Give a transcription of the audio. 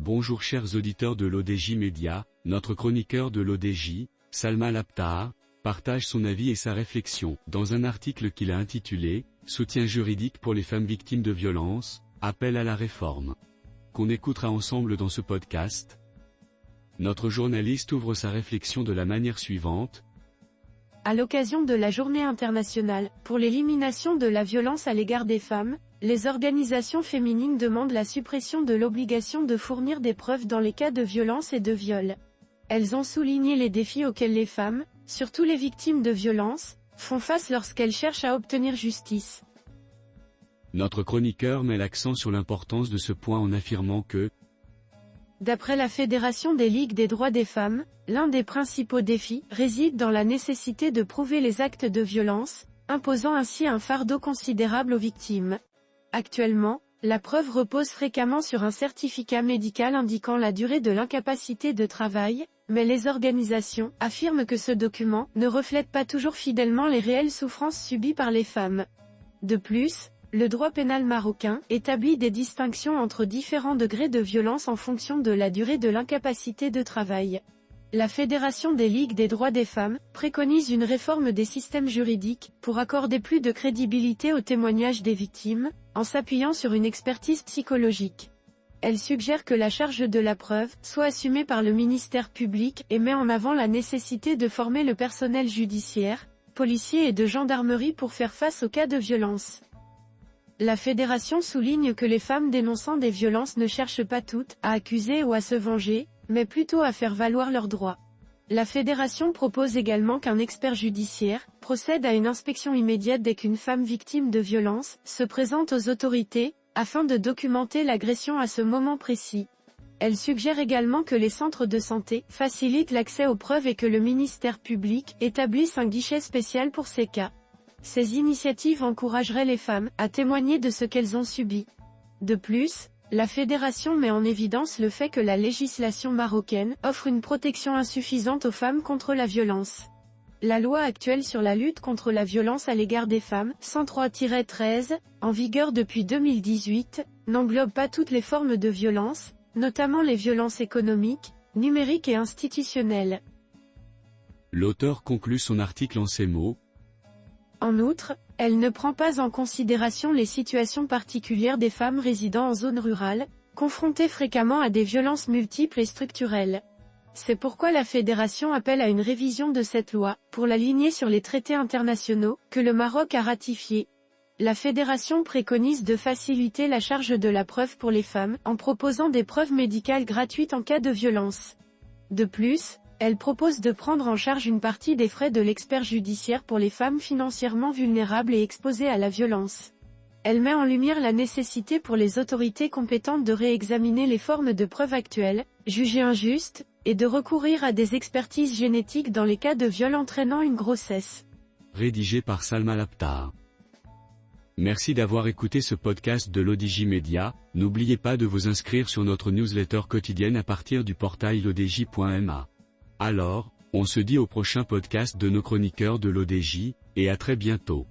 Bonjour chers auditeurs de l'ODJ Média, notre chroniqueur de l'ODJ, Salma Labtar, partage son avis et sa réflexion dans un article qu'il a intitulé « Soutien juridique pour les femmes victimes de violences, appel à la réforme », qu'on écoutera ensemble dans ce podcast. Notre journaliste ouvre sa réflexion de la manière suivante. À l'occasion de la Journée internationale pour l'élimination de la violence à l'égard des femmes, les organisations féminines demandent la suppression de l'obligation de fournir des preuves dans les cas de violence et de viol. Elles ont souligné les défis auxquels les femmes, surtout les victimes de violences, font face lorsqu'elles cherchent à obtenir justice. Notre chroniqueur met l'accent sur l'importance de ce point en affirmant que, d'après la Fédération des Ligues des droits des femmes, l'un des principaux défis réside dans la nécessité de prouver les actes de violence, imposant ainsi un fardeau considérable aux victimes. Actuellement, la preuve repose fréquemment sur un certificat médical indiquant la durée de l'incapacité de travail, mais les organisations affirment que ce document ne reflète pas toujours fidèlement les réelles souffrances subies par les femmes. De plus, le droit pénal marocain établit des distinctions entre différents degrés de violence en fonction de la durée de l'incapacité de travail. La Fédération des Ligues des droits des femmes préconise une réforme des systèmes juridiques pour accorder plus de crédibilité aux témoignages des victimes, en s'appuyant sur une expertise psychologique. Elle suggère que la charge de la preuve soit assumée par le ministère public et met en avant la nécessité de former le personnel judiciaire, policier et de gendarmerie pour faire face aux cas de violence. La fédération souligne que les femmes dénonçant des violences ne cherchent pas toutes à accuser ou à se venger, mais plutôt à faire valoir leurs droits. La fédération propose également qu'un expert judiciaire procède à une inspection immédiate dès qu'une femme victime de violence se présente aux autorités, afin de documenter l'agression à ce moment précis. Elle suggère également que les centres de santé facilitent l'accès aux preuves et que le ministère public établisse un guichet spécial pour ces cas. Ces initiatives encourageraient les femmes à témoigner de ce qu'elles ont subi. De plus, la fédération met en évidence le fait que la législation marocaine offre une protection insuffisante aux femmes contre la violence. La loi actuelle sur la lutte contre la violence à l'égard des femmes, 103-13, en vigueur depuis 2018, n'englobe pas toutes les formes de violence, notamment les violences économiques, numériques et institutionnelles. L'auteur conclut son article en ces mots. En outre, elle ne prend pas en considération les situations particulières des femmes résidant en zone rurale, confrontées fréquemment à des violences multiples et structurelles. C'est pourquoi la Fédération appelle à une révision de cette loi, pour l'aligner sur les traités internationaux, que le Maroc a ratifiés. La Fédération préconise de faciliter la charge de la preuve pour les femmes, en proposant des preuves médicales gratuites en cas de violence. De plus, elle propose de prendre en charge une partie des frais de l'expert judiciaire pour les femmes financièrement vulnérables et exposées à la violence. Elle met en lumière la nécessité pour les autorités compétentes de réexaminer les formes de preuve actuelles, jugées injustes, et de recourir à des expertises génétiques dans les cas de viol entraînant une grossesse. Rédigé par Salma Labtar. Merci d'avoir écouté ce podcast de l'ODJ Média. N'oubliez pas de vous inscrire sur notre newsletter quotidienne à partir du portail lodj.ma. Alors, on se dit au prochain podcast de nos chroniqueurs de l'ODJ, et à très bientôt.